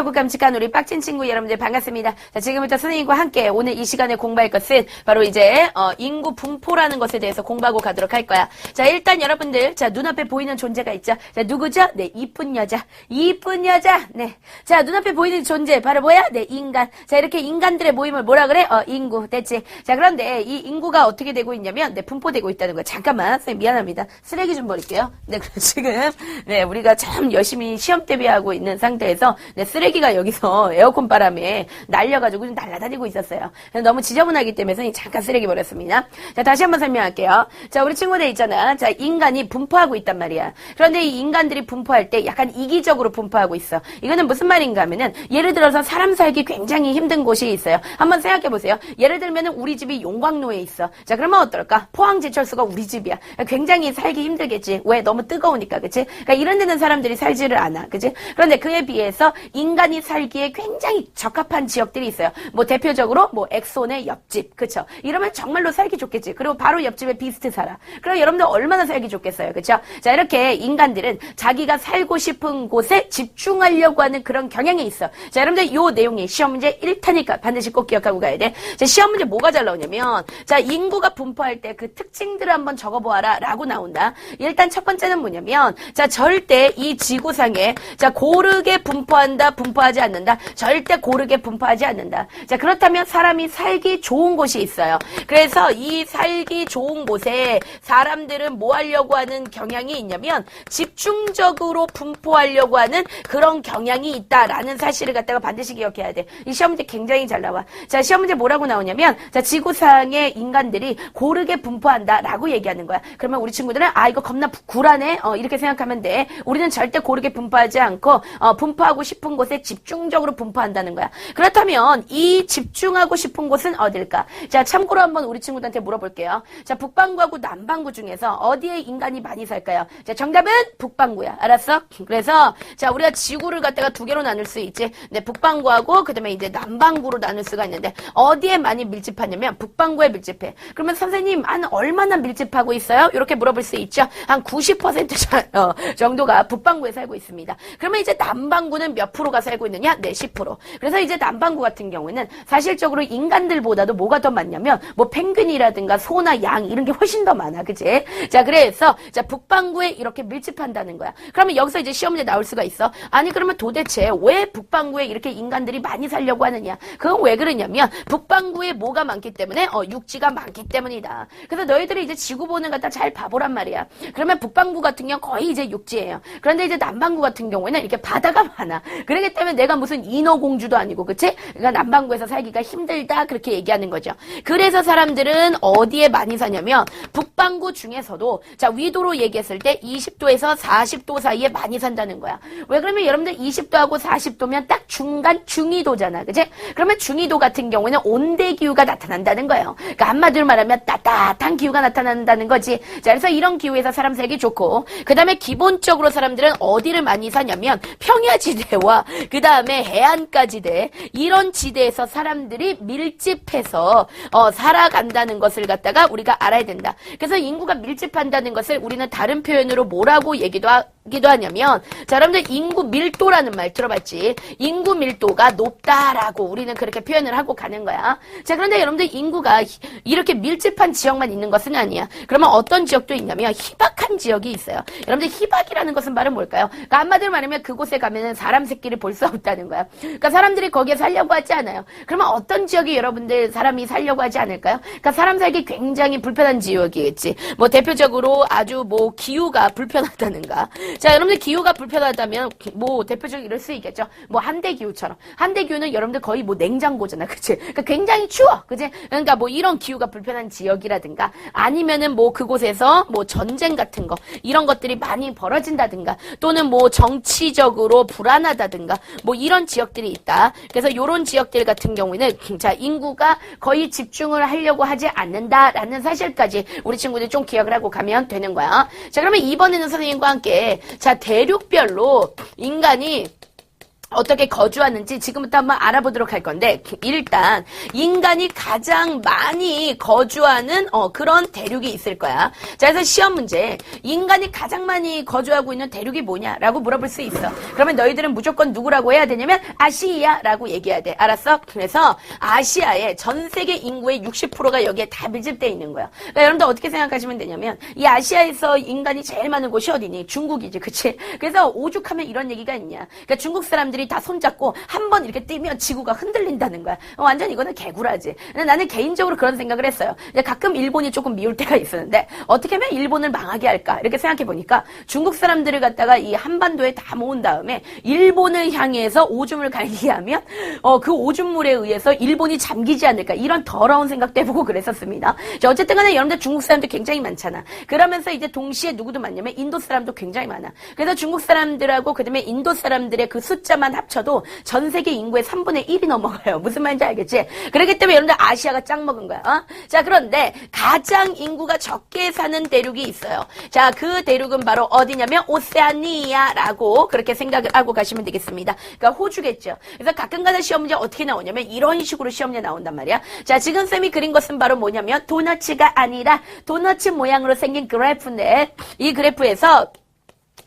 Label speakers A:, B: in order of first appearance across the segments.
A: 귀엽고 깜찍한 우리 빡친 친구 여러분들 반갑습니다. 자, 지금부터 선생님과 함께 오늘 이 시간에 공부할 것은 바로 이제 인구 분포라는 것에 대해서 공부하고 가도록 할 거야. 자, 일단 여러분들 자, 눈앞에 보이는 존재가 있죠. 자, 누구죠? 네, 이쁜 여자. 이쁜 여자. 네. 자, 눈앞에 보이는 존재 바로 뭐야? 네, 인간. 자, 이렇게 인간들의 모임을 뭐라 그래? 인구. 됐지? 자, 그런데 이 인구가 어떻게 되고 있냐면 네, 분포되고 있다는 거야. 잠깐만. 선생님 미안합니다. 쓰레기 좀 버릴게요. 네, 지금 네, 우리가 참 열심히 시험 대비하고 있는 상태에서 네, 쓰레기가 여기서 에어컨 바람에 날려가지고 좀 날아다니고 있었어요. 너무 지저분하기 때문에 선생님 잠깐 쓰레기 버렸습니다. 자, 다시 한번 설명할게요. 자, 우리 친구들 있잖아. 자, 인간이 분포하고 있단 말이야. 그런데 이 인간들이 분포할 때 약간 이기적으로 분포하고 있어. 이거는 무슨 말인가 하면은 예를 들어서 사람 살기 굉장히 힘든 곳이 있어요. 한번 생각해 보세요. 예를 들면은 우리 집이 용광로에 있어. 자, 그러면 어떨까? 포항제철소가 우리 집이야. 굉장히 살기 힘들겠지. 왜? 너무 뜨거우니까, 그치? 그러니까 이런 데는 사람들이 살지를 않아, 그치? 그런데 그에 비해서 인간이 살기에 굉장히 적합한 지역들이 있어요. 뭐 대표적으로 뭐 엑손의 옆집, 그쵸? 이러면 정말로 살기 좋겠지. 그리고 바로 옆집에 비스트 살아. 그럼 여러분들 얼마나 살기 좋겠어요, 그쵸? 자, 이렇게 인간들은 자기가 살고 싶은 곳에 집중하려고 하는 그런 경향이 있어. 자, 여러분들 요 내용이 시험 문제 1타니까 반드시 꼭 기억하고 가야 돼. 자, 시험 문제 뭐가 잘 나오냐면 자, 인구가 분포할 때 그 특징들을 한번 적어보아라 라고 나온다. 일단 첫 번째는 뭐냐면 자, 절대 이 지구상에 자, 고르게 분포한다, 분포하지 않는다. 절대 고르게 분포하지 않는다. 자, 그렇다면 사람이 살기 좋은 곳이 있어요. 그래서 이 살기 좋은 곳에 사람들은 뭐 하려고 하는 경향이 있냐면 집중적으로 분포하려고 하는 그런 경향이 있다라는 사실을 갖다가 반드시 기억해야 돼. 이 시험 문제 굉장히 잘 나와. 자, 시험 문제 뭐라고 나오냐면 자, 지구상의 인간들이 고르게 분포한다라고 얘기하는 거야. 그러면 우리 친구들은 아, 이거 겁나 굴하네. 이렇게 생각하면 돼. 우리는 절대 고르게 분포하지 않고 분포하고 싶은 곳에 집중적으로 분포한다는 거야. 그렇다면 이 집중하고 싶은 곳은 어딜까? 자, 참고로 한번 우리 친구들한테 물어볼게요. 자, 북반구하고 남반구 중에서 어디에 인간이 많이 살까요? 자, 정답은 북반구야. 알았어? 그래서 자, 우리가 지구를 갖다가 두 개로 나눌 수 있지. 네, 북반구하고 그다음에 이제 남반구로 나눌 수가 있는데 어디에 많이 밀집하냐면 북반구에 밀집해. 그러면 선생님 한 얼마나 밀집하고 있어요? 이렇게 물어볼 수 있죠. 한 90% 정도가 북반구에 살고 있습니다. 그러면 이제 남반구는 몇 프로가 살고 있느냐? 네, 10%. 그래서 이제 남반구 같은 경우에는 사실적으로 인간들보다도 뭐가 더 많냐면 뭐 펭귄이라든가 소나 양 이런 게 훨씬 더 많아. 그치? 자, 그래서 자, 북반구에 이렇게 밀집한다는 거야. 그러면 여기서 이제 시험 문제 나올 수가 있어. 아니, 그러면 도대체 왜 북반구에 이렇게 인간들이 많이 살려고 하느냐? 그건 왜 그러냐면 북반구에 뭐가 많기 때문에 육지가 많기 때문이다. 그래서 너희들이 이제 지구 보는 거 잘 봐보란 말이야. 그러면 북반구 같은 경우 거의 이제 육지예요. 그런데 이제 남반구 같은 경우에는 이렇게 바다가 많아. 그렇기 때문에 내가 무슨 인어공주도 아니고, 그치? 그러니까 남반구에서 살기가 힘들다 그렇게 얘기하는 거죠. 그래서 사람들은 어디에 많이 사냐면 북반구 중에서도 자, 위도로 얘기했을 때 20도에서 40도 사이에 많이 산다는 거야. 왜 그러면 여러분들 20도하고 40도면 딱 중간 중위도잖아, 그치? 그러면 중위도 같은 경우에는 온대 기후가 나타난다는 거예요. 그러니까 한마디로 말하면 따뜻한 기후가 나타난다는 거지. 자, 그래서 이런 기후에서 사람 살기 좋고, 그 다음에 기본적으로 사람들은 어디를 많이 사냐면 평야지대와 그 다음에 해안가지대 이런 지대에서 사람들이 밀집해서 살아간다는 것을 갖다가 우리가 알아야 된다. 그래서 인구가 밀집한다는 것을 우리는 다른 표현으로 뭐라고 얘기도 하냐면 자, 여러분들 인구 밀도라는 말 들어봤지? 인구 밀도가 높다라고 우리는 그렇게 표현을 하고 가는 거야. 자, 그런데 여러분들 인구가 이렇게 밀집한 지역만 있는 것은 아니야. 그러면 어떤 지역도 있냐면 희박한 지역이 있어요. 여러분들 희박이라는 것은 말은 뭘까요? 그러니까 한마디로 말하면 그곳에 가면은 사람 새끼를 볼 수 없다는 거야. 그러니까 사람들이 거기에 살려고 하지 않아요. 그러면 어떤 지역이 여러분들 사람이 살려고 하지 않을까요? 그러니까 사람 살기 굉장히 불편한 지역이겠지. 뭐 대표적으로 아주 뭐 기후가 불편하다는가. 자, 여러분들 기후가 불편하다면 뭐 대표적으로 이럴 수 있겠죠. 뭐 한대 기후처럼. 한대 기후는 여러분들 거의 뭐 냉장고잖아. 그치? 그러니까 굉장히 추워. 그치? 그러니까 뭐 이런 기후가 불편한 지역이라든가 아니면은 뭐 그곳에서 뭐 전쟁 같은 거 이런 것들이 많이 벌어진다든가 또는 뭐 정치적으로 불안하다든가 뭐 이런 지역들이 있다. 그래서 이런 지역들 같은 경우에는 자, 인구가 거의 집중을 하려고 하지 않는다라는 사실까지 우리 친구들 좀 기억을 하고 가면 되는 거야. 자, 그러면 이번에는 선생님과 함께 자, 대륙별로 인간이 어떻게 거주하는지 지금부터 한번 알아보도록 할 건데, 일단 인간이 가장 많이 거주하는 그런 대륙이 있을 거야. 자, 그래서 시험 문제, 인간이 가장 많이 거주하고 있는 대륙이 뭐냐라고 물어볼 수 있어. 그러면 너희들은 무조건 누구라고 해야 되냐면 아시아라고 얘기해야 돼. 알았어? 그래서 아시아의 전 세계 인구의 60%가 여기에 다 밀집되어 있는 거야. 그러니까 여러분들 어떻게 생각하시면 되냐면, 이 아시아에서 인간이 제일 많은 곳이 어디니? 중국이지, 그치? 그래서 오죽하면 이런 얘기가 있냐. 그러니까 중국 사람들이 다 손잡고 한 번 이렇게 뛰면 지구가 흔들린다는 거야. 완전 이거는 개구라지. 근데 나는 개인적으로 그런 생각을 했어요. 가끔 일본이 조금 미울 때가 있었는데 어떻게 하면 일본을 망하게 할까 이렇게 생각해 보니까 중국 사람들을 갖다가 이 한반도에 다 모은 다음에 일본을 향해서 오줌을 갈게 하면 그 오줌물에 의해서 일본이 잠기지 않을까 이런 더러운 생각도 해보고 그랬었습니다. 어쨌든 간에 여러분들 중국 사람들 굉장히 많잖아. 그러면서 이제 동시에 누구도 많냐면 인도 사람도 굉장히 많아. 그래서 중국 사람들하고 그다음에 인도 사람들의 그 숫자만 합쳐도 전 세계 인구의 3분의 1이 넘어가요. 무슨 말인지 알겠지? 그렇기 때문에 여러분들 아시아가 짱 먹은 거야. 자, 그런데 가장 인구가 적게 사는 대륙이 있어요. 자, 그 대륙은 바로 어디냐면 오세아니아라고 그렇게 생각을 하고 가시면 되겠습니다. 그러니까 호주겠죠. 그래서 가끔가다 시험 문제 어떻게 나오냐면 이런 식으로 시험 문제 나온단 말이야. 자, 지금 쌤이 그린 것은 바로 뭐냐면 도너츠가 아니라 도너츠 모양으로 생긴 그래프인데 이 그래프에서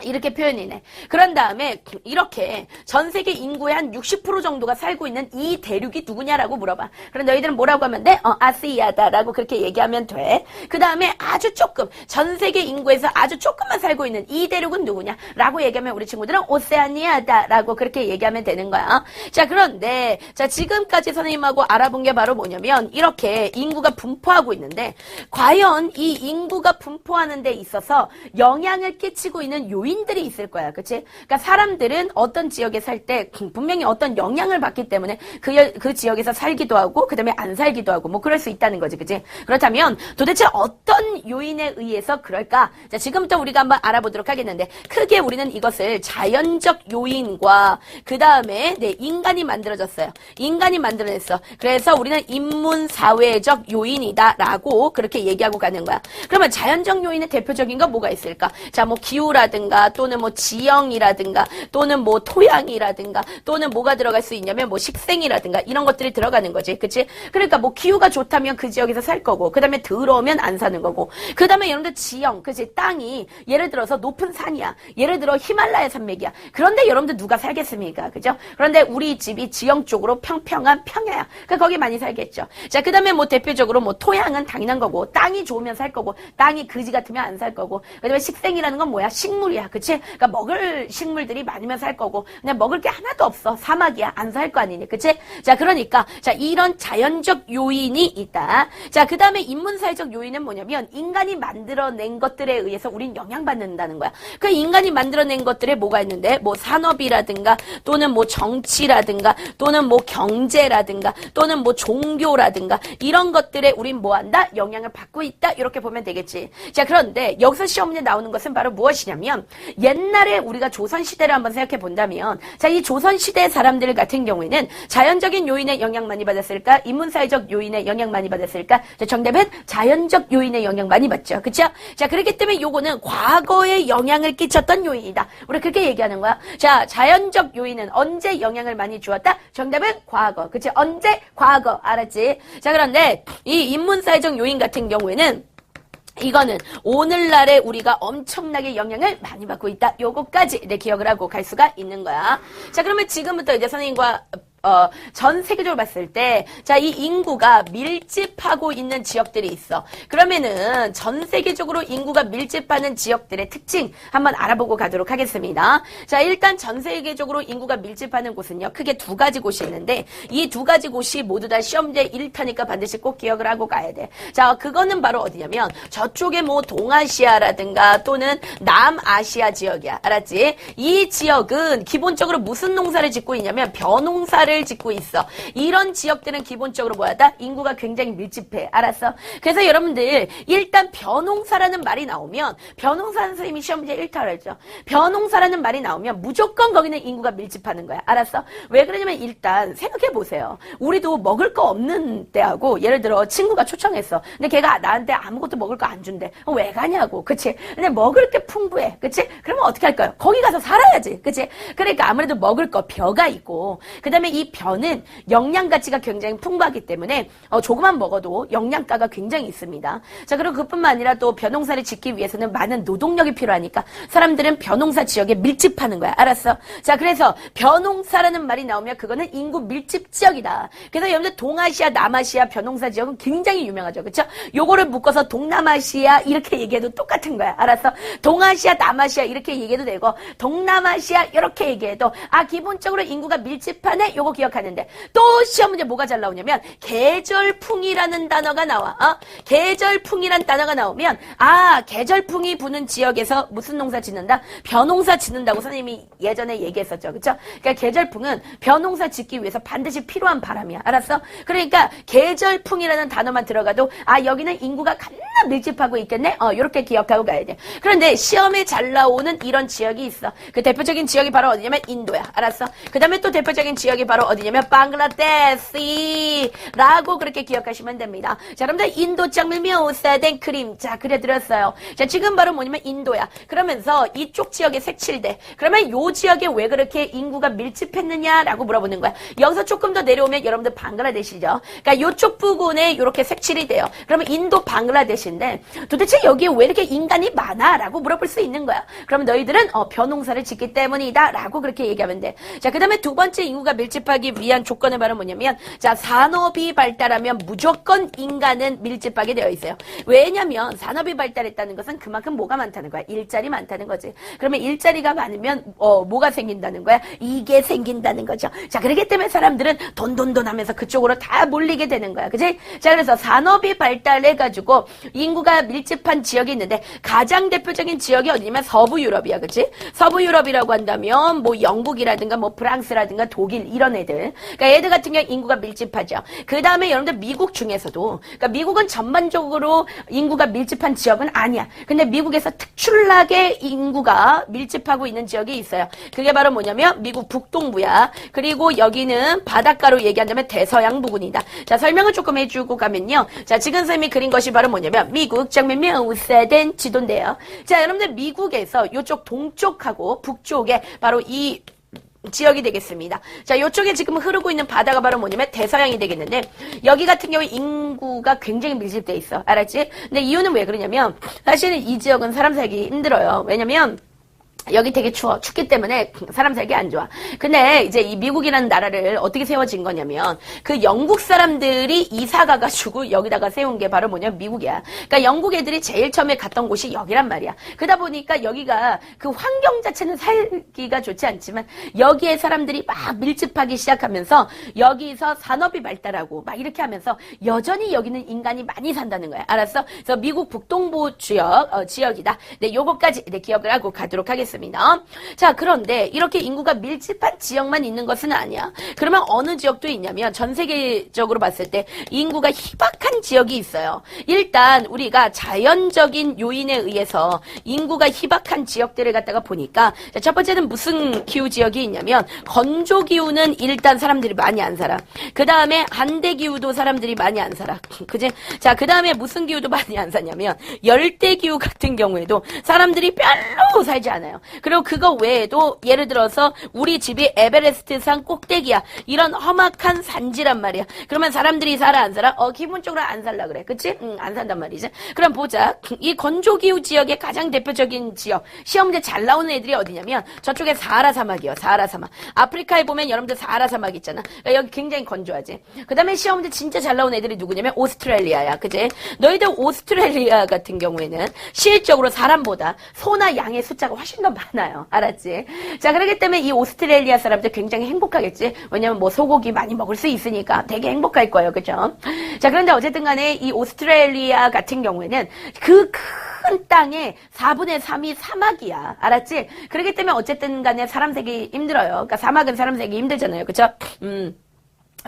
A: 이렇게 표현이네. 그런 다음에 이렇게 전 세계 인구의 한 60% 정도가 살고 있는 이 대륙이 누구냐라고 물어봐. 그럼 너희들은 뭐라고 하면 돼? 아시아다라고 그렇게 얘기하면 돼. 그 다음에 아주 조금 전 세계 인구에서 아주 조금만 살고 있는 이 대륙은 누구냐라고 얘기하면 우리 친구들은 오세아니아다라고 그렇게 얘기하면 되는 거야. 자, 그런데 자, 지금까지 선생님하고 알아본 게 바로 뭐냐면 이렇게 인구가 분포하고 있는데 과연 이 인구가 분포하는 데 있어서 영향을 끼치고 있는 요인들이 있을 거야. 그치? 그러니까 사람들은 어떤 지역에 살 때 분명히 어떤 영향을 받기 때문에 그 지역에서 살기도 하고 그 다음에 안 살기도 하고 뭐 그럴 수 있다는 거지. 그치? 그렇다면 도대체 어떤 요인에 의해서 그럴까? 자, 지금부터 우리가 한번 알아보도록 하겠는데 크게 우리는 이것을 자연적 요인과 그 다음에 인간이 만들어졌어요. 인간이 만들어냈어. 그래서 우리는 인문사회적 요인이다라고 그렇게 얘기하고 가는 거야. 그러면 자연적 요인의 대표적인 건 뭐가 있을까? 자, 뭐 기후라든가 또는 뭐 지형이라든가 또는 뭐 토양이라든가 또는 뭐가 들어갈 수 있냐면 뭐 식생이라든가 이런 것들이 들어가는 거지. 그치? 그러니까 뭐 기후가 좋다면 그 지역에서 살 거고 그 다음에 더러우면 안 사는 거고 그 다음에 여러분들 지형, 그치? 땅이 예를 들어서 높은 산이야. 예를 들어 히말라야 산맥이야. 그런데 여러분들 누가 살겠습니까? 그죠? 그런데 우리 집이 지형 쪽으로 평평한 평야야. 그러니까 거기 많이 살겠죠. 자, 그 다음에 뭐 대표적으로 뭐 토양은 당연한 거고 땅이 좋으면 살 거고 땅이 그지 같으면 안 살 거고 그 다음에 식생이라는 건 뭐야? 식물이야. 그치? 그러니까 먹을 식물들이 많으면 살 거고 그냥 먹을 게 하나도 없어. 사막이야. 안 살 거 아니니. 그치? 자, 그러니까 자, 이런 자연적 요인이 있다. 자, 그 다음에 인문사회적 요인은 뭐냐면 인간이 만들어낸 것들에 의해서 우린 영향받는다는 거야. 그 인간이 만들어낸 것들에 뭐가 있는데 뭐 산업이라든가 또는 뭐 정치라든가 또는 뭐 경제라든가 또는 뭐 종교라든가 이런 것들에 우린 뭐한다? 영향을 받고 있다. 이렇게 보면 되겠지. 자, 그런데 여기서 시험 문제 나오는 것은 바로 무엇이냐면 옛날에 우리가 조선시대를 한번 생각해 본다면 자, 이 조선시대 사람들 같은 경우에는 자연적인 요인에 영향 많이 받았을까? 인문사회적 요인에 영향 많이 받았을까? 자, 정답은 자연적 요인에 영향 많이 받죠. 그쵸? 자, 그렇기 때문에 요거는 과거에 영향을 끼쳤던 요인이다. 우리 그렇게 얘기하는 거야. 자, 자연적 요인은 언제 영향을 많이 주었다? 정답은 과거. 그치? 언제? 과거. 알았지? 자, 그런데 이 인문사회적 요인 같은 경우에는 이거는 오늘날에 우리가 엄청나게 영향을 많이 받고 있다. 요거까지 기억을 하고 갈 수가 있는 거야. 자, 그러면 지금부터 이제 선생님과 전 세계적으로 봤을 때, 자, 이 인구가 밀집하고 있는 지역들이 있어. 그러면은 전 세계적으로 인구가 밀집하는 지역들의 특징 한번 알아보고 가도록 하겠습니다. 자, 일단 전 세계적으로 인구가 밀집하는 곳은요, 크게 두 가지 곳이 있는데, 이 두 가지 곳이 모두 다 시험제 1타니까 반드시 꼭 기억을 하고 가야 돼. 자, 그거는 바로 어디냐면, 저쪽에 뭐 동아시아라든가 또는 남아시아 지역이야. 알았지? 이 지역은 기본적으로 무슨 농사를 짓고 있냐면, 벼농사를 벼농사를 짓고 있어. 이런 지역들은 기본적으로 뭐하다? 인구가 굉장히 밀집해. 알았어? 그래서 여러분들 일단 벼농사라는 말이 나오면 벼농사 선생님이 시험 문제 1타를 했죠. 벼농사라는 말이 나오면 무조건 거기는 인구가 밀집하는 거야. 알았어? 왜 그러냐면 일단 생각해 보세요. 우리도 먹을 거 없는 때하고 예를 들어 친구가 초청했어. 근데 걔가 나한테 아무것도 먹을 거 안 준대. 왜 가냐고. 그치? 근데 먹을 게 풍부해. 그치? 그러면 어떻게 할까요? 거기 가서 살아야지. 그치? 그러니까 아무래도 먹을 거 벼가 있고 그 다음에 이 벼는 영양 가치가 굉장히 풍부하기 때문에 조금만 먹어도 영양가가 굉장히 있습니다. 자, 그리고 그뿐만 아니라 또 벼농사를 짓기 위해서는 많은 노동력이 필요하니까 사람들은 벼농사 지역에 밀집하는 거야. 알았어? 자, 그래서 벼농사라는 말이 나오면 그거는 인구 밀집 지역이다. 그래서 여러분들 동아시아, 남아시아 벼농사 지역은 굉장히 유명하죠. 그쵸? 요거를 묶어서 동남아시아 이렇게 얘기해도 똑같은 거야. 알았어? 동아시아, 남아시아 이렇게 얘기해도 되고 동남아시아 이렇게 얘기해도 기본적으로 인구가 밀집하네. 요거 기억하는데 또 시험 문제 뭐가 잘 나오냐면 계절풍이라는 단어가 나와. 계절풍이라는 단어가 나오면 계절풍이 부는 지역에서 무슨 농사 짓는다? 벼농사 짓는다고 선생님이 예전에 얘기했었죠. 그쵸? 그러니까 계절풍은 벼농사 짓기 위해서 반드시 필요한 바람이야. 알았어? 그러니까 계절풍이라는 단어만 들어가도 여기는 인구가 겁나 밀집하고 있겠네? 요렇게 기억하고 가야 돼. 그런데 시험에 잘 나오는 이런 지역이 있어. 그 대표적인 지역이 바로 어디냐면 인도야. 알았어? 그 다음에 또 대표적인 지역이 바로 어디냐면 방글라데시라고 그렇게 기억하시면 됩니다. 자, 여러분들 인도 짱밀 묘사된 그림. 자, 그려드렸어요. 자, 지금 바로 뭐냐면 인도야. 그러면서 이쪽 지역에 색칠돼. 그러면 요 지역에 왜 그렇게 인구가 밀집했느냐라고 물어보는 거야. 여기서 조금 더 내려오면 여러분들 방글라데시죠. 그러니까 요쪽 부근에 이렇게 색칠이 돼요. 그러면 인도 방글라데시인데 도대체 여기에 왜 이렇게 인간이 많아? 라고 물어볼 수 있는 거야. 그러면 너희들은 벼농사를 짓기 때문이다 라고 그렇게 얘기하면 돼. 자, 그 다음에 두 번째 인구가 밀집하기 위한 조건은 바로 뭐냐면 자, 산업이 발달하면 무조건 인간은 밀집하게 되어 있어요. 왜냐면 산업이 발달했다는 것은 그만큼 뭐가 많다는 거야? 일자리 많다는 거지. 그러면 일자리가 많으면 뭐가 생긴다는 거야? 이게 생긴다는 거죠. 자, 그렇기 때문에 사람들은 돈 하면서 그쪽으로 다 몰리게 되는 거야. 그치? 자, 그래서 산업이 발달해가지고 인구가 밀집한 지역이 있는데 가장 대표적인 지역이 어디냐면 서부 유럽이야. 그치? 서부 유럽이라고 한다면 뭐 영국이라든가 뭐 프랑스라든가 독일 이런 애들. 그러니까 얘들 같은 경우 인구가 밀집하죠. 그 다음에 여러분들 미국 중에서도 그러니까 미국은 전반적으로 인구가 밀집한 지역은 아니야. 근데 미국에서 특출나게 인구가 밀집하고 있는 지역이 있어요. 그게 바로 뭐냐면 미국 북동부야. 그리고 여기는 바닷가로 얘기한다면 대서양 부근이다. 자, 설명을 조금 해주고 가면요. 자, 지금 선생님이 그린 것이 바로 뭐냐면 미국 장면 묘사된 지도인데요. 자, 여러분들 미국에서 이쪽 동쪽하고 북쪽에 바로 이 지역이 되겠습니다. 자, 이쪽에 지금 흐르고 있는 바다가 바로 뭐냐면 대서양이 되겠는데 여기 같은 경우에 인구가 굉장히 밀집돼 있어. 알았지? 근데 이유는 왜 그러냐면 사실은 이 지역은 사람 살기 힘들어요. 왜냐면 여기 되게 추워. 춥기 때문에 사람 살기 안 좋아. 근데 이제 이 미국이라는 나라를 어떻게 세워진 거냐면 그 영국 사람들이 이사 가가지고 여기다가 세운 게 바로 뭐냐면 미국이야. 그러니까 영국 애들이 제일 처음에 갔던 곳이 여기란 말이야. 그러다 보니까 여기가 그 환경 자체는 살기가 좋지 않지만 여기에 사람들이 막 밀집하기 시작하면서 여기서 산업이 발달하고 막 이렇게 하면서 여전히 여기는 인간이 많이 산다는 거야. 알았어? 그래서 미국 북동부 지역이다. 네, 요거까지 기억을 하고 가도록 하겠습니다. 자, 그런데 이렇게 인구가 밀집한 지역만 있는 것은 아니야. 그러면 어느 지역도 있냐면 전 세계적으로 봤을 때 인구가 희박한 지역이 있어요. 일단 우리가 자연적인 요인에 의해서 인구가 희박한 지역들을 갖다가 보니까 자, 첫 번째는 무슨 기후 지역이 있냐면 건조 기후는 일단 사람들이 많이 안 살아. 그 다음에 한대 기후도 사람들이 많이 안 살아. 그지? 자, 그 다음에 무슨 기후도 많이 안 사냐면 열대 기후 같은 경우에도 사람들이 별로 살지 않아요. 그리고 그거 외에도 예를 들어서 우리 집이 에베레스트산 꼭대기야. 이런 험악한 산지란 말이야. 그러면 사람들이 살아 안 살아? 기본적으로 안 살라 그래. 그치? 안 산단 말이지. 그럼 보자. 이 건조기후 지역의 가장 대표적인 지역. 시험 문제 잘 나오는 애들이 어디냐면 저쪽에 사하라 사막이요. 사하라 사막. 아프리카에 보면 여러분들 사하라 사막 있잖아. 그러니까 여기 굉장히 건조하지. 그 다음에 시험 문제 진짜 잘 나오는 애들이 누구냐면 오스트레일리아야. 그치? 너희들 오스트레일리아 같은 경우에는 실적으로 사람보다 소나 양의 숫자가 훨씬 더 많아요. 알았지? 자, 그렇기 때문에 이 오스트레일리아 사람들 굉장히 행복하겠지? 왜냐면 뭐 소고기 많이 먹을 수 있으니까 되게 행복할 거예요. 그죠? 자, 그런데 어쨌든 간에 이 오스트레일리아 같은 경우에는 그 큰 땅의 4분의 3이 사막이야. 알았지? 그렇기 때문에 어쨌든 간에 사람 살기 힘들어요. 그러니까 사막은 사람 살기 힘들잖아요. 그쵸?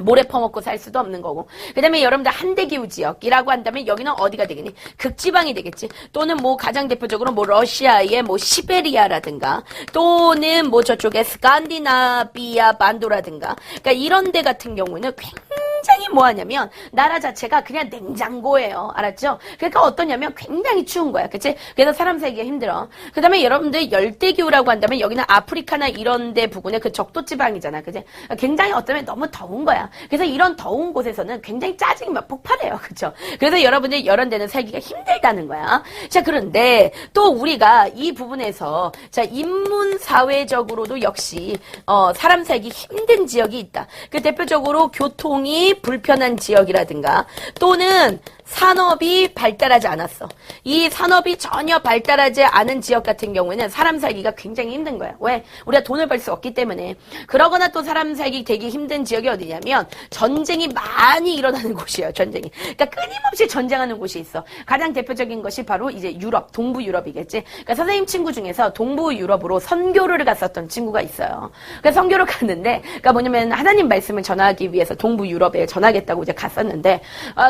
A: 모래 퍼먹고 살 수도 없는 거고. 그 다음에 여러분들 한대기후 지역이라고 한다면 여기는 어디가 되겠니? 극지방이 되겠지. 또는 뭐 가장 대표적으로 뭐 러시아의 뭐 시베리아라든가 또는 뭐 저쪽에 스칸디나비아 반도라든가 그러니까 이런 데 같은 경우는 굉장히 뭐하냐면 나라 자체가 그냥 냉장고예요. 알았죠? 그러니까 어떠냐면 굉장히 추운 거야. 그치? 그래서 사람 살기가 힘들어. 그 다음에 여러분들 열대기후라고 한다면 여기는 아프리카나 이런 데 부근에 그 적도지방이잖아. 그치? 굉장히 어쩌면 너무 더운 거야. 그래서 이런 더운 곳에서는 굉장히 짜증이 막 폭발해요. 그쵸? 그래서 여러분들 이런 데는 살기가 힘들다는 거야. 자, 그런데 또 우리가 이 부분에서 자, 인문사회적으로도 역시 사람 살기 힘든 지역이 있다. 그 대표적으로 교통이 불편한 지역이라든가 또는 산업이 발달하지 않았어. 이 산업이 전혀 발달하지 않은 지역 같은 경우에는 사람 살기가 굉장히 힘든 거야. 왜? 우리가 돈을 벌 수 없기 때문에. 그러거나 또 사람 살기 되게 힘든 지역이 어디냐면 전쟁이 많이 일어나는 곳이에요. 전쟁이. 그러니까 끊임없이 전쟁하는 곳이 있어. 가장 대표적인 것이 바로 이제 유럽, 동부 유럽이겠지. 그러니까 선생님 친구 중에서 동부 유럽으로 선교를 갔었던 친구가 있어요. 그래서 선교를 갔는데, 그러니까 뭐냐면 하나님 말씀을 전하기 위해서 동부 유럽에 전하겠다고 이제 갔었는데,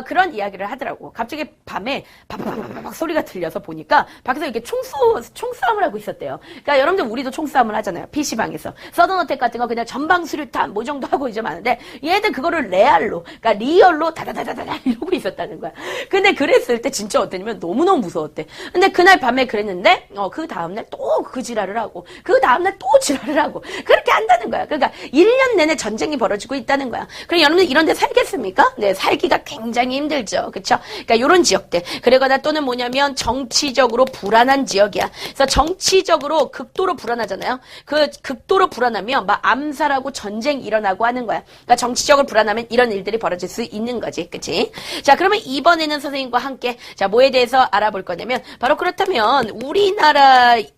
A: 그런 이야기를 하더라고요. 갑자기 밤에 바바바바박 소리가 들려서 보니까 밖에서 이렇게 총싸움을 하고 있었대요. 그러니까 여러분들 우리도 총싸움을 하잖아요. PC방에서. 서든어택 같은 거 그냥 전방 수류탄 뭐 정도 하고 이제 많은데 얘들 그거를 레알로 그러니까 리얼로 다다다다다 이러고 있었다는 거야. 근데 그랬을 때 진짜 어땠냐면 너무너무 무서웠대. 근데 그날 밤에 그랬는데 그 다음날 또 그 지랄을 하고 그 다음날 또 지랄을 하고 그렇게 한다는 거야. 그러니까 1년 내내 전쟁이 벌어지고 있다는 거야. 그럼 여러분들 이런 데 살겠습니까? 네, 살기가 굉장히 힘들죠. 그쵸? 그러니까 이런 지역들. 그러거나 또는 뭐냐면 정치적으로 불안한 지역이야. 그래서 정치적으로 극도로 불안하잖아요. 그 극도로 불안하면 막 암살하고 전쟁 일어나고 하는 거야. 그러니까 정치적으로 불안하면 이런 일들이 벌어질 수 있는 거지. 그치? 자, 그러면 이번에는 선생님과 함께 자, 뭐에 대해서 알아볼 거냐면 바로 그렇다면 우리나라의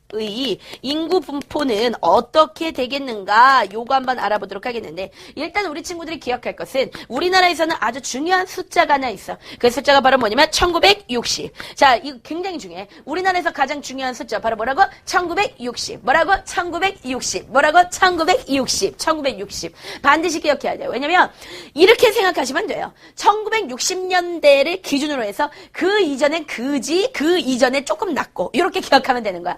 A: 인구 분포는 어떻게 되겠는가 요거 한번 알아보도록 하겠는데 일단 우리 친구들이 기억할 것은 우리나라에서는 아주 중요한 숫자가 하나 있어. 그 숫자가 바로 뭐냐면 1960. 자, 이거 굉장히 중요해. 우리나라에서 가장 중요한 숫자 바로 뭐라고? 1960. 뭐라고? 1960. 뭐라고? 1960. 1960. 반드시 기억해야 돼요. 왜냐면 이렇게 생각하시면 돼요. 1960년대를 기준으로 해서 그 이전엔 그지, 그 이전에 조금 낮고 이렇게 기억하면 되는 거야.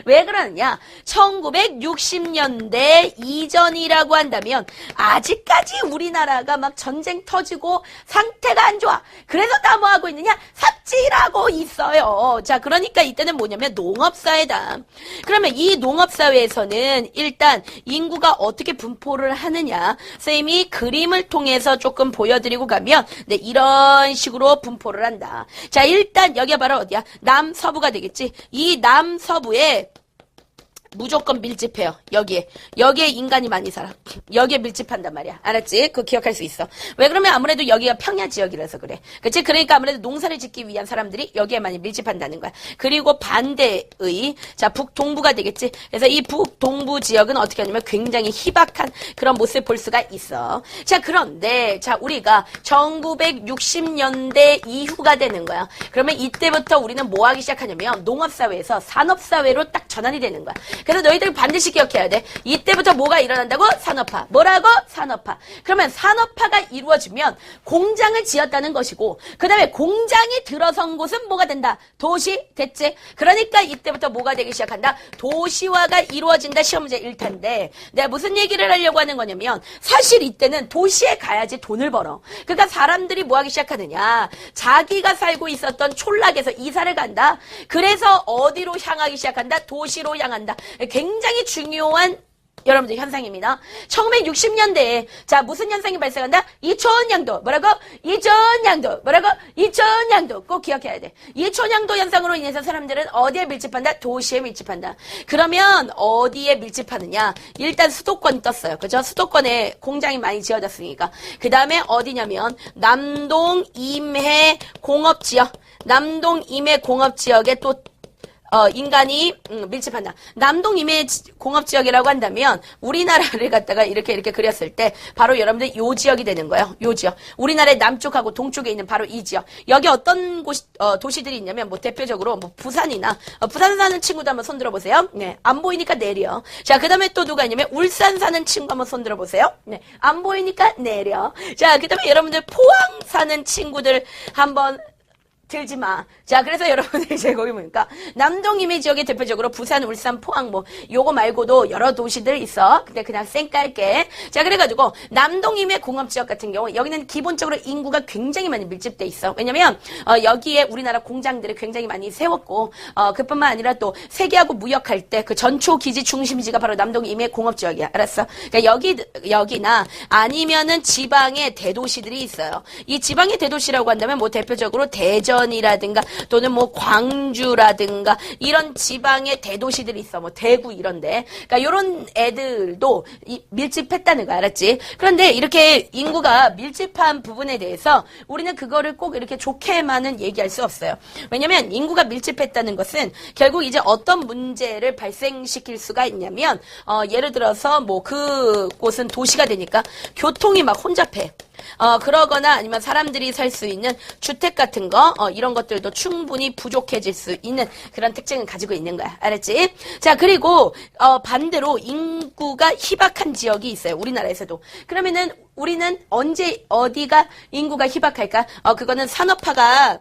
A: 왜 그러느냐? 1960년대 이전이라고 한다면 아직까지 우리나라가 막 전쟁 터지고 상태가 안 좋아. 그래서 다 뭐 하고 있느냐? 삽질하고 있어요. 자, 그러니까 이때는 뭐냐면 농업사회다. 그러면 이 농업사회에서는 일단 인구가 어떻게 분포를 하느냐? 선생님이 그림을 통해서 조금 보여드리고 가면 네, 이런 식으로 분포를 한다. 자, 일단 여기가 바로 어디야? 남서부가 되겠지. 이 남서부에 무조건 밀집해요. 여기에 인간이 많이 살아. 여기에 밀집한단 말이야. 알았지? 그거 기억할 수 있어. 왜 그러면 아무래도 여기가 평야 지역이라서 그래. 그치? 그러니까 아무래도 농사를 짓기 위한 사람들이 여기에 많이 밀집한다는 거야. 그리고 반대의 자, 북동부가 되겠지? 그래서 이 북동부 지역은 어떻게 하냐면 굉장히 희박한 그런 모습을 볼 수가 있어. 자, 그런데 자, 우리가 1960년대 이후가 되는 거야. 그러면 이때부터 우리는 뭐 하기 시작하냐면 농업사회에서 산업사회로 딱 전환이 되는 거야. 그래서 너희들 반드시 기억해야 돼. 이때부터 뭐가 일어난다고? 산업화. 뭐라고? 산업화. 그러면 산업화가 이루어지면 공장을 지었다는 것이고 그 다음에 공장이 들어선 곳은 뭐가 된다? 도시 됐지? 그러니까 이때부터 뭐가 되기 시작한다? 도시화가 이루어진다. 시험 문제 1탄인데 내가 무슨 얘기를 하려고 하는 거냐면 사실 이때는 도시에 가야지 돈을 벌어. 그러니까 사람들이 뭐 하기 시작하느냐? 자기가 살고 있었던 촌락에서 이사를 간다. 그래서 어디로 향하기 시작한다? 도시로 향한다. 굉장히 중요한 여러분들 현상입니다. 1960년대에 자 무슨 현상이 발생한다? 이촌양도 뭐라고? 이촌양도 뭐라고? 이촌양도 꼭 기억해야 돼. 이촌양도 현상으로 인해서 사람들은 어디에 밀집한다? 도시에 밀집한다. 그러면 어디에 밀집하느냐? 일단 수도권이 떴어요. 그죠? 수도권에 공장이 많이 지어졌으니까. 그 다음에 어디냐면 남동 임해 공업지역. 남동 임해 공업지역에 또 인간이 밀집한다. 남동 임해 공업 지역이라고 한다면 우리나라를 갖다가 이렇게 그렸을 때 바로 여러분들 요 지역이 되는 거예요. 요 지역. 우리나라의 남쪽하고 동쪽에 있는 바로 이 지역. 여기 어떤 도시들이 있냐면 뭐 대표적으로 뭐 부산이나 부산 사는 친구도 한번 손 들어보세요. 네, 안 보이니까 내려. 자, 그다음에 또 누가 있냐면 울산 사는 친구 한번 손 들어보세요. 네, 안 보이니까 내려. 자, 그다음에 여러분들 포항 사는 친구들 한번 들지 마. 자, 그래서 여러분들 이제 거기 보니까 남동 임해 지역에 대표적으로 부산, 울산, 포항 뭐 요거 말고도 여러 도시들 있어. 근데 그냥 쌩 깔게. 자, 그래가지고 남동 임해 공업 지역 같은 경우 여기는 기본적으로 인구가 굉장히 많이 밀집돼 있어. 왜냐면 여기에 우리나라 공장들을 굉장히 많이 세웠고 그뿐만 아니라 또 세계하고 무역할 때 그 전초 기지 중심지가 바로 남동 임해 공업 지역이야. 알았어? 그러니까 여기나 아니면은 지방의 대도시들이 있어요. 이 지방의 대도시라고 한다면 뭐 대표적으로 대전이라든가 또는 뭐 광주라든가 이런 지방의 대도시들이 있어. 뭐 대구 이런데. 그러니까 이런 애들도 밀집했다는 거 알았지? 그런데 이렇게 인구가 밀집한 부분에 대해서 우리는 그거를 꼭 이렇게 좋게만은 얘기할 수 없어요. 왜냐면 인구가 밀집했다는 것은 결국 이제 어떤 문제를 발생시킬 수가 있냐면 예를 들어서 뭐 그곳은 도시가 되니까 교통이 막 혼잡해. 그러거나 아니면 사람들이 살 수 있는 주택 같은 거, 이런 것들도 충분히 부족해질 수 있는 그런 특징을 가지고 있는 거야. 알았지? 자, 그리고, 반대로 인구가 희박한 지역이 있어요. 우리나라에서도. 그러면은 우리는 어디가 인구가 희박할까? 그거는 산업화가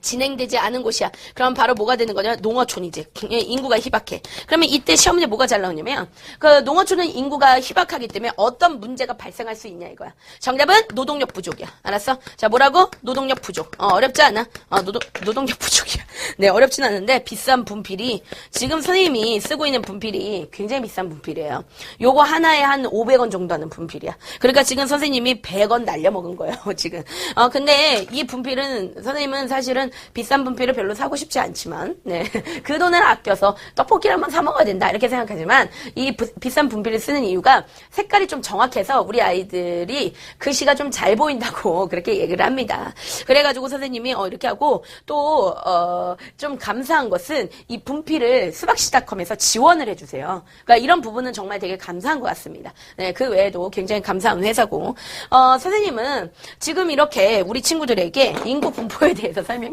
A: 진행되지 않은 곳이야. 그럼 바로 뭐가 되는 거냐? 농어촌이지. 인구가 희박해. 그러면 이때 시험 문제 뭐가 잘 나오냐면 그 농어촌은 인구가 희박하기 때문에 어떤 문제가 발생할 수 있냐 이거야. 정답은 노동력 부족이야. 알았어? 자, 뭐라고? 노동력 부족. 어렵지 않아? 노동력 부족이야. 네, 어렵진 않은데 비싼 분필이 지금 선생님이 쓰고 있는 분필이 굉장히 비싼 분필이에요. 요거 하나에 한 500원 정도 하는 분필이야. 그러니까 지금 선생님이 100원 날려먹은 거예요. 지금. 근데 이 분필은 선생님은 사실은 비싼 분필을 별로 사고 싶지 않지만, 네. 그 돈을 아껴서 떡볶이를 한번 사 먹어야 된다. 이렇게 생각하지만, 이 비싼 분필을 쓰는 이유가 색깔이 좀 정확해서 우리 아이들이 글씨가 좀 잘 보인다고 그렇게 얘기를 합니다. 그래가지고 선생님이 이렇게 하고, 또, 좀 감사한 것은 이 분필을 수박시닷컴에서 지원을 해주세요. 그러니까 이런 부분은 정말 되게 감사한 것 같습니다. 네. 그 외에도 굉장히 감사한 회사고, 선생님은 지금 이렇게 우리 친구들에게 인구 분포에 대해서 설명했습니다.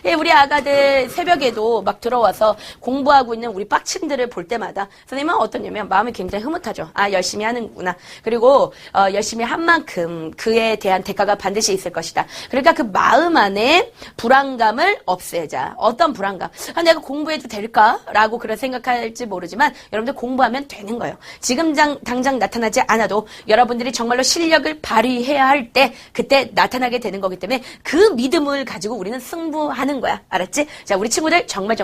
A: 예, 우리 아가들 새벽에도 막 들어와서 공부하고 있는 우리 빡친들을 볼 때마다 선생님은 어떠냐면 마음이 굉장히 흐뭇하죠. 아, 열심히 하는구나. 그리고 열심히 한 만큼 그에 대한 대가가 반드시 있을 것이다. 그러니까 그 마음 안에 불안감을 없애자. 어떤 불안감? 내가 공부해도 될까? 라고 그런 생각할지 모르지만 여러분들 공부하면 되는 거예요. 지금 당장 나타나지 않아도 여러분들이 정말로 실력을 발휘해야 할 때 그때 나타나게 되는 거기 때문에 그 믿음을 가지고 우리는 승부하는 거야. 알았지? 자, 우리 친구들 정말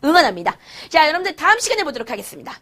A: 응원합니다. 자, 여러분들 다음 시간에 보도록 하겠습니다.